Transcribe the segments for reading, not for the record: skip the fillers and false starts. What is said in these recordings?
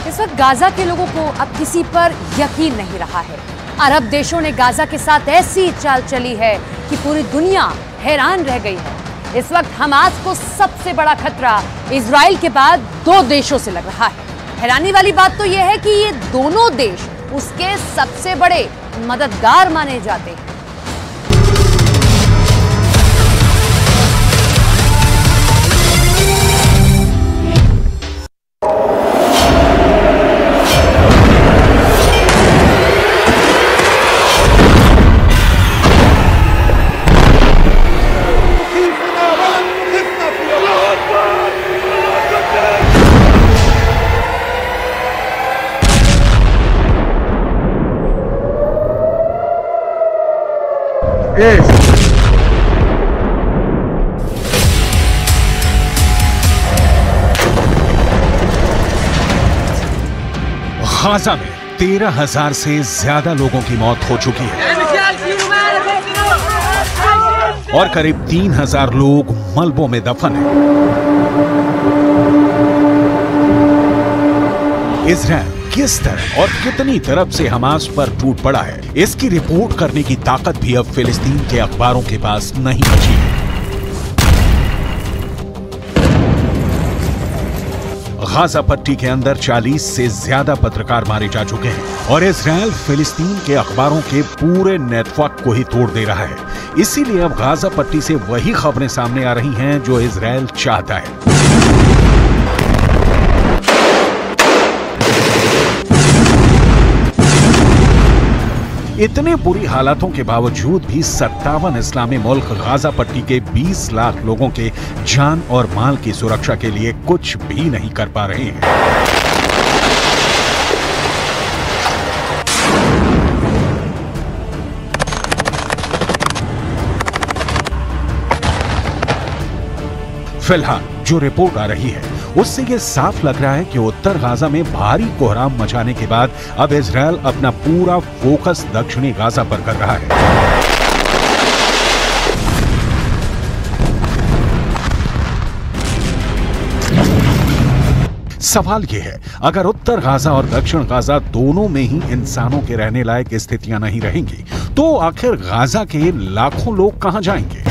इस वक्त गाजा के लोगों को अब किसी पर यकीन नहीं रहा है। अरब देशों ने गाजा के साथ ऐसी चाल चली है कि पूरी दुनिया हैरान रह गई है। इस वक्त हमास को सबसे बड़ा खतरा इजराइल के बाद 2 देशों से लग रहा है। हैरानी वाली बात तो यह है कि ये दोनों देश उसके सबसे बड़े मददगार माने जाते हैं। गाजा में 13,000 से ज्यादा लोगों की मौत हो चुकी है और करीब 3,000 लोग मलबों में दफन हैं। इजराइल किस तरह और कितनी तरफ से हमास पर टूट पड़ा है, इसकी रिपोर्ट करने की ताकत भी अब फिलिस्तीन के अखबारों के पास नहीं बची है। गाजा पट्टी के अंदर 40 से ज्यादा पत्रकार मारे जा चुके हैं और इजराइल फिलिस्तीन के अखबारों के पूरे नेटवर्क को ही तोड़ दे रहा है। इसीलिए अब गाजा पट्टी से वही खबरें सामने आ रही हैं जो इजराइल चाहता है। इतने बुरी हालातों के बावजूद भी 57 इस्लामी मुल्क गाजा पट्टी के 20 लाख लोगों के जान और माल की सुरक्षा के लिए कुछ भी नहीं कर पा रहे हैं। फिलहाल जो रिपोर्ट आ रही है उससे ये साफ लग रहा है कि उत्तर गाजा में भारी कोहराम मचाने के बाद अब इजराइल अपना पूरा फोकस दक्षिणी गाजा पर कर रहा है। सवाल यह है, अगर उत्तर गाजा और दक्षिण गाजा दोनों में ही इंसानों के रहने लायक स्थितियां नहीं रहेंगी तो आखिर गाजा के लाखों लोग कहां जाएंगे?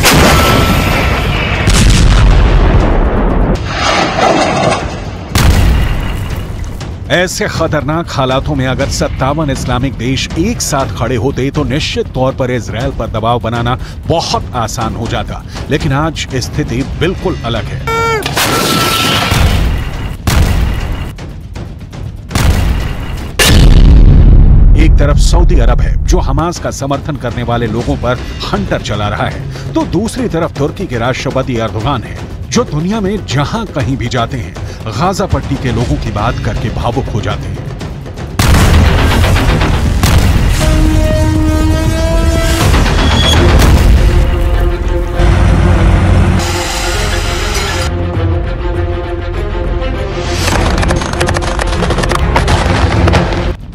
ऐसे खतरनाक हालातों में अगर 57 इस्लामिक देश एक साथ खड़े होते तो निश्चित तौर पर इजराइल पर दबाव बनाना बहुत आसान हो जाता, लेकिन आज स्थिति बिल्कुल अलग है। एक तरफ सऊदी अरब है जो हमास का समर्थन करने वाले लोगों पर हंटर चला रहा है, तो दूसरी तरफ तुर्की के राष्ट्रपति एर्दोगान है जो दुनिया में जहां कहीं भी जाते हैं गाजा पट्टी के लोगों की बात करके भावुक हो जाते हैं।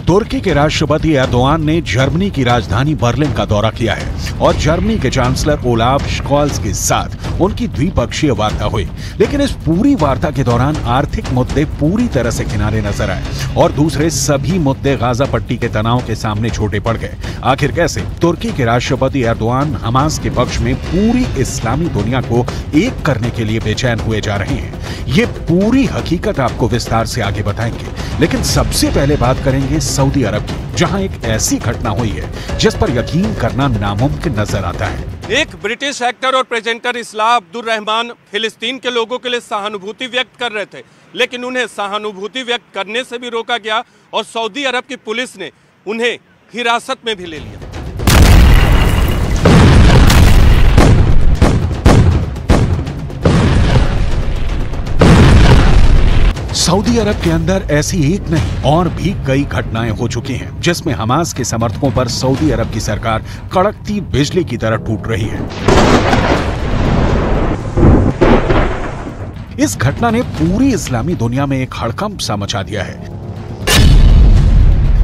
तुर्की के राष्ट्रपति एर्दोगान ने जर्मनी की राजधानी बर्लिन का दौरा किया है और जर्मनी के चांसलर ओलाफ स्कॉल्स के साथ उनकी द्विपक्षीय वार्ता हुई, लेकिन इस पूरी वार्ता के दौरान आर्थिक मुद्दे पूरी तरह से किनारे नजर आए और दूसरे सभी मुद्दे गाजा पट्टी के तनाव के सामने छोटे पड़ गए। आखिर कैसे? तुर्की के राष्ट्रपति एर्दोगान हमास के पक्ष में पूरी इस्लामी दुनिया को एक करने के लिए बेचैन हुए जा रहे हैं। ये पूरी हकीकत आपको विस्तार से आगे बताएंगे, लेकिन सबसे पहले बात करेंगे सऊदी अरब की, जहां एक ऐसी घटना हुई है जिस पर यकीन करना नामुमकिन नजर आता है। एक ब्रिटिश एक्टर और प्रेजेंटर इस्लाह अब्दुल रहमान फिलिस्तीन के लोगों के लिए सहानुभूति व्यक्त कर रहे थे, लेकिन उन्हें सहानुभूति व्यक्त करने से भी रोका गया और सऊदी अरब की पुलिस ने उन्हें हिरासत में भी ले लिया। सऊदी अरब के अंदर ऐसी एक नहीं और भी कई घटनाएं हो चुकी हैं जिसमें हमास के समर्थकों पर सऊदी अरब की सरकार कड़कती बिजली की तरह टूट रही है। इस घटना ने पूरी इस्लामी दुनिया में एक हड़कंप सा मचा दिया है।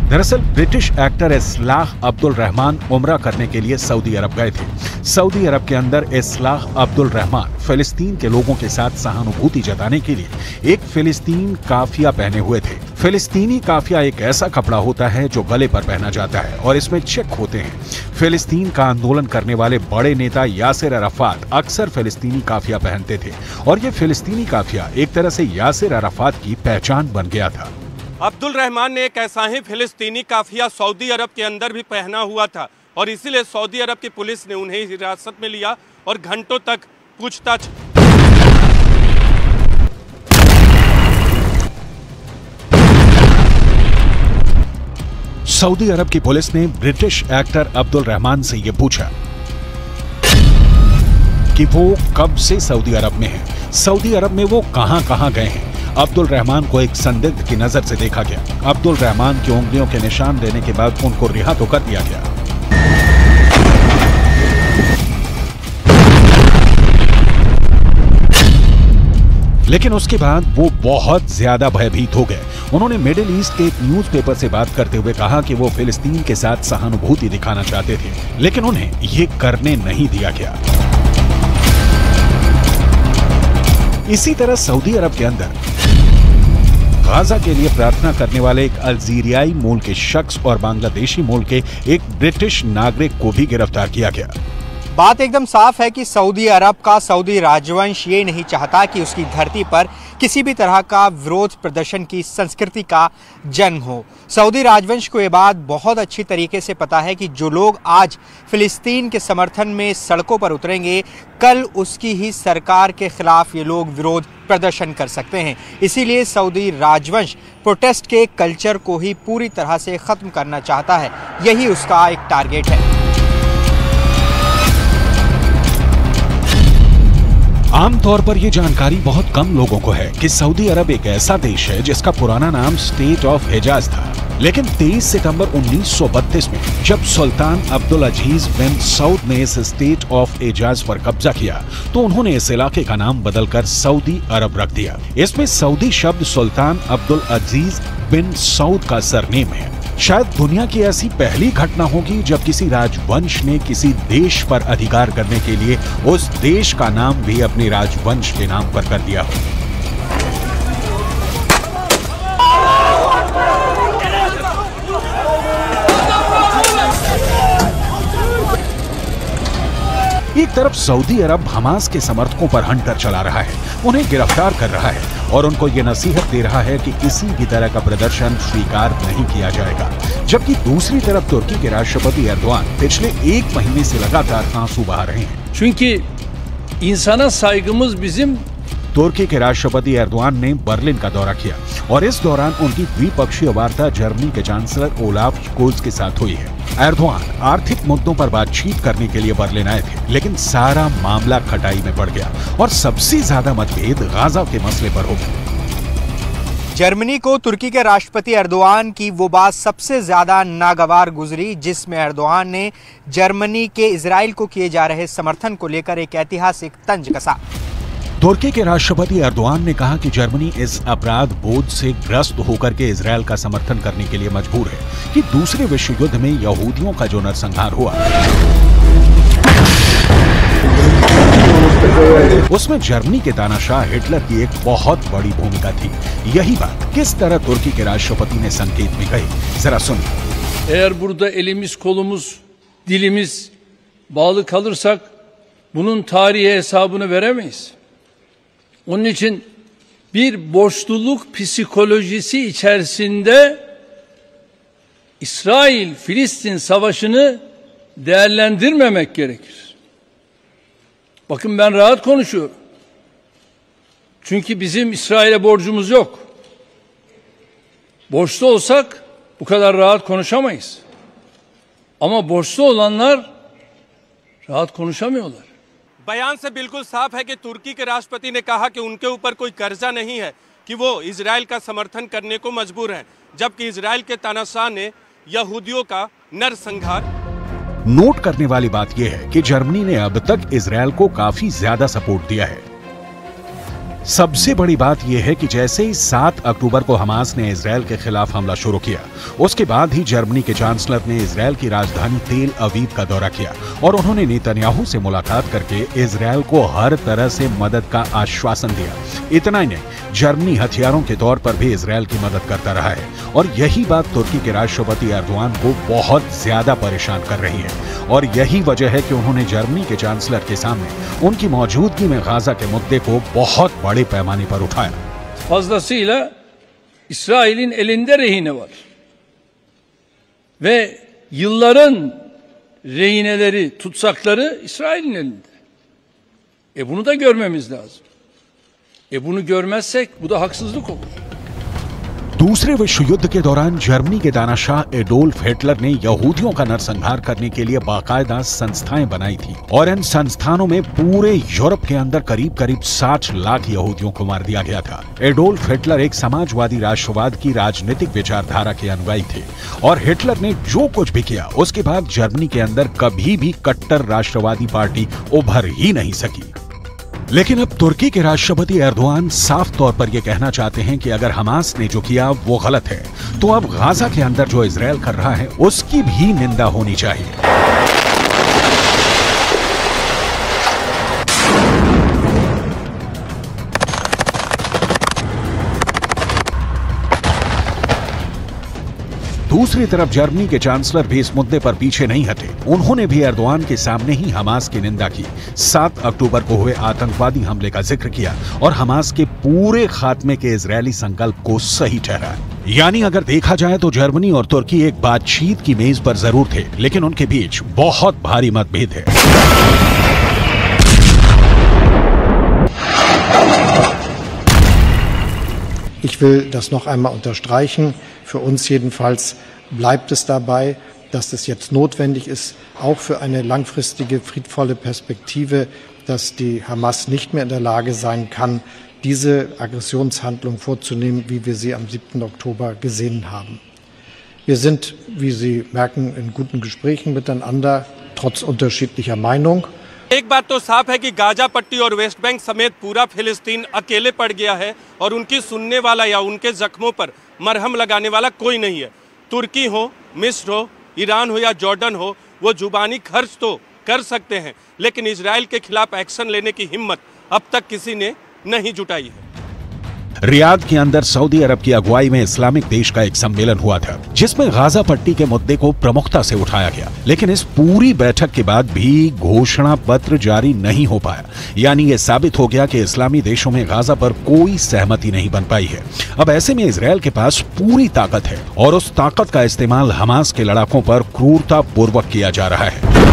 दरअसल ब्रिटिश एक्टर इस्लाह अब्दुल रहमान उम्रा करने के लिए सऊदी अरब गए थे। सऊदी अरब के अंदर इस्लाह अब्दुल रहमान फिलिस्तीन के लोगों के साथ सहानुभूति जताने के लिए एक फिलिस्तीन काफिया पहने हुए थे। फिलिस्तीनी काफिया एक ऐसा कपड़ा होता है जो गले पर पहना जाता है और इसमें चेक होते हैं। फिलिस्तीन का आंदोलन करने वाले बड़े नेता यासिर अराफात अक्सर फिलिस्तीनी काफिया पहनते थे और ये फिलिस्तीनी काफिया एक तरह से यासिर अराफात की पहचान बन गया था। अब्दुल रहमान ने एक ऐसा ही फिलिस्तीनी काफिया सऊदी अरब के अंदर भी पहना हुआ था और इसीलिए सऊदी अरब की पुलिस ने उन्हें हिरासत में लिया और घंटों तक पूछताछ। सऊदी अरब की पुलिस ने ब्रिटिश एक्टर अब्दुल रहमान से ये पूछा कि वो कब से सऊदी अरब में हैं, सऊदी अरब में वो कहां गए हैं। अब्दुल रहमान को एक संदिग्ध की नजर से देखा गया। अब्दुल रहमान की उंगलियों के निशान देने के बाद उनको रिहा तो कर दिया गया। लेकिन उसके बाद वो बहुत ज्यादा भयभीत हो गए। उन्होंने मिडिल ईस्ट के एक न्यूज़पेपर से बात करते हुए कहा कि वो फिलिस्तीन के साथ सहानुभूति दिखाना चाहते थे, लेकिन उन्हें ये करने नहीं दिया गया। इसी तरह सऊदी अरब के अंदर गाजा के लिए प्रार्थना करने वाले एक अल्जीरियाई मूल के शख्स और बांग्लादेशी मूल के एक ब्रिटिश नागरिक को भी गिरफ्तार किया गया। बात एकदम साफ है कि सऊदी अरब का सऊदी राजवंश ये नहीं चाहता कि उसकी धरती पर किसी भी तरह का विरोध प्रदर्शन की संस्कृति का जन्म हो। सऊदी राजवंश को ये बात बहुत अच्छी तरीके से पता है कि जो लोग आज फिलिस्तीन के समर्थन में सड़कों पर उतरेंगे, कल उसकी ही सरकार के खिलाफ ये लोग विरोध प्रदर्शन कर सकते हैं। इसीलिए सऊदी राजवंश प्रोटेस्ट के कल्चर को ही पूरी तरह से खत्म करना चाहता है। यही उसका एक टारगेट है। आमतौर पर यह जानकारी बहुत कम लोगों को है कि सऊदी अरब एक ऐसा देश है जिसका पुराना नाम स्टेट ऑफ हिजाज था। लेकिन 23 सितंबर 1932 में जब सुल्तान अब्दुल अजीज बिन सऊद ने इस स्टेट ऑफ हिजाज पर कब्जा किया तो उन्होंने इस इलाके का नाम बदलकर सऊदी अरब रख दिया। इसमें सऊदी शब्द सुल्तान अब्दुल अजीज बिन सऊद का सरनेम है। शायद दुनिया की ऐसी पहली घटना होगी जब किसी राजवंश ने किसी देश पर अधिकार करने के लिए उस देश का नाम भी अपने राजवंश के नाम पर कर दिया हो। एक तरफ सऊदी अरब हमास के समर्थकों पर हंटर चला रहा है, उन्हें गिरफ्तार कर रहा है और उनको ये नसीहत दे रहा है कि किसी भी तरह का प्रदर्शन स्वीकार नहीं किया जाएगा। जबकि दूसरी तरफ तुर्की के राष्ट्रपति एर्दोआन पिछले एक महीने से लगातार आंसू बहा रहे हैं। Çünkü insana saygımız bizim। तुर्की के राष्ट्रपति एर्दोआन ने बर्लिन का दौरा किया और इस दौरान उनकी द्विपक्षीय वार्ता जर्मनी के चांसलर ओलाफ स्कोल्ज के साथ हुई है। एर्दोआन आर्थिक मुद्दों पर बातचीत करने के लिए बर्लिन आए थे, लेकिन सारा मामला खटाई में पड़ गया और सबसे ज्यादा मतभेद गाजा के मसले पर हो गए। जर्मनी को तुर्की के राष्ट्रपति एर्दोआन की वो बात सबसे ज्यादा नागवार गुजरी जिसमें एर्दोआन ने जर्मनी के इजराइल को किए जा रहे समर्थन को लेकर एक ऐतिहासिक तंज कसा। तुर्की के राष्ट्रपति एर्दोआन ने कहा कि जर्मनी इस अपराध बोध से ग्रस्त होकर के इजराइल का समर्थन करने के लिए मजबूर है कि दूसरे विश्व युद्ध में यहूदियों का जो नरसंहार हुआ उसमें जर्मनी के तानाशाह हिटलर की एक बहुत बड़ी भूमिका थी। यही बात किस तरह तुर्की के राष्ट्रपति ने संकेत में कही, जरा सुनिए। Eğer burada elimiz, kolumuz, dilimiz bağlı kalırsak bunun tarihi hesabını veremeyiz. Onun için bir borçluluk psikolojisi içerisinde İsrail-Filistin savaşını değerlendirmemek gerekir. Bakın ben rahat konuşuyorum. Çünkü bizim İsrail'e borcumuz yok. Borçlu olsak bu kadar rahat konuşamayız. Ama borçlu olanlar rahat konuşamıyorlar. बयान से बिल्कुल साफ है कि तुर्की के राष्ट्रपति ने कहा कि उनके ऊपर कोई कर्जा नहीं है कि वो इजराइल का समर्थन करने को मजबूर हैं, जबकि इजराइल के तानाशाह ने यहूदियों का नरसंहार। नोट करने वाली बात यह है कि जर्मनी ने अब तक इजराइल को काफी ज्यादा सपोर्ट दिया है। सबसे बड़ी बात यह है कि जैसे ही 7 अक्टूबर को हमास ने इजरायल के खिलाफ हमला शुरू किया, उसके बाद ही जर्मनी के चांसलर ने इजरायल की राजधानी तेल अवीव का दौरा किया और उन्होंने नेतन्याहू से मुलाकात करके इजरायल को हर तरह से मदद का आश्वासन दिया। इतना ही नहीं, जर्मनी हथियारों के तौर पर भी इजरायल की मदद करता रहा है और यही बात तुर्की के राष्ट्रपति एर्दोआन को बहुत ज्यादा परेशान कर रही है और यही वजह है कि उन्होंने जर्मनी के चांसलर के सामने उनकी मौजूदगी में गाजा के मुद्दे को बहुत बड़े पैमाने पर उठाया। Fazlasıyla İsrail'in elinde rehine var. Ve yılların rehineleri, tutsakları İsrail'in elinde. Bunu da görmemiz lazım. Bunu görmezsek bu da haksızlık olur. दूसरे विश्व युद्ध के दौरान जर्मनी के दानाशाह एडोल्फ हिटलर ने यहूदियों का नरसंहार करने के लिए बाकायदा संस्थाएं बनाई थी और इन संस्थानों में पूरे यूरोप के अंदर करीब 60 लाख यहूदियों को मार दिया गया था। एडोल्फ हिटलर एक समाजवादी राष्ट्रवाद की राजनीतिक विचारधारा के अनुयायी थे और हिटलर ने जो कुछ भी किया उसके बाद जर्मनी के अंदर कभी भी कट्टर राष्ट्रवादी पार्टी उभर ही नहीं सकी। लेकिन अब तुर्की के राष्ट्रपति एर्दोआन साफ तौर पर यह कहना चाहते हैं कि अगर हमास ने जो किया वो गलत है, तो अब गाजा के अंदर जो इजरायल कर रहा है उसकी भी निंदा होनी चाहिए। दूसरी तरफ जर्मनी के चांसलर भी इस मुद्दे पर पीछे नहीं हटे। उन्होंने भी एर्दोआन के सामने ही हमास की निंदा की, 7 अक्टूबर को हुए आतंकवादी हमले का जिक्र किया और हमास के पूरे खात्मे के इजरायली संकल्प को सही ठहराया। यानी अगर देखा जाए तो जर्मनी और तुर्की एक बातचीत की मेज पर जरूर थे, लेकिन उनके बीच बहुत भारी मतभेद है। Ich will das noch einmal unterstreichen. Für uns jedenfalls bleibt es dabei, dass es jetzt notwendig ist, auch für eine langfristige, friedvolle Perspektive, dass die Hamas nicht mehr in der Lage sein kann, diese Aggressionshandlung vorzunehmen, wie wir sie am 7. Oktober gesehen haben. Wir sind, wie Sie merken, in guten Gesprächen miteinander, trotz unterschiedlicher Meinung. एक बात तो साफ है कि Gaza पट्टी और West Bank समेत पूरा फिलिस्तीन अकेले पड़ गया है और उनकी सुनने वाला या उनके जख्मों पर मरहम लगाने वाला कोई नहीं है। तुर्की हो, मिस्र हो, ईरान हो या जॉर्डन हो, वो जुबानी खर्च तो कर सकते हैं, लेकिन इजराइल के खिलाफ एक्शन लेने की हिम्मत अब तक किसी ने नहीं जुटाई है। रियाद के अंदर सऊदी अरब की अगुवाई में इस्लामिक देश का एक सम्मेलन हुआ था, जिसमें गाजा पट्टी के मुद्दे को प्रमुखता से उठाया गया, लेकिन इस पूरी बैठक के बाद भी घोषणा पत्र जारी नहीं हो पाया। यानी ये साबित हो गया कि इस्लामी देशों में गाजा पर कोई सहमति नहीं बन पाई है। अब ऐसे में इजरायल के पास पूरी ताकत है और उस ताकत का इस्तेमाल हमास के लड़ाकों पर क्रूरता पूर्वक किया जा रहा है।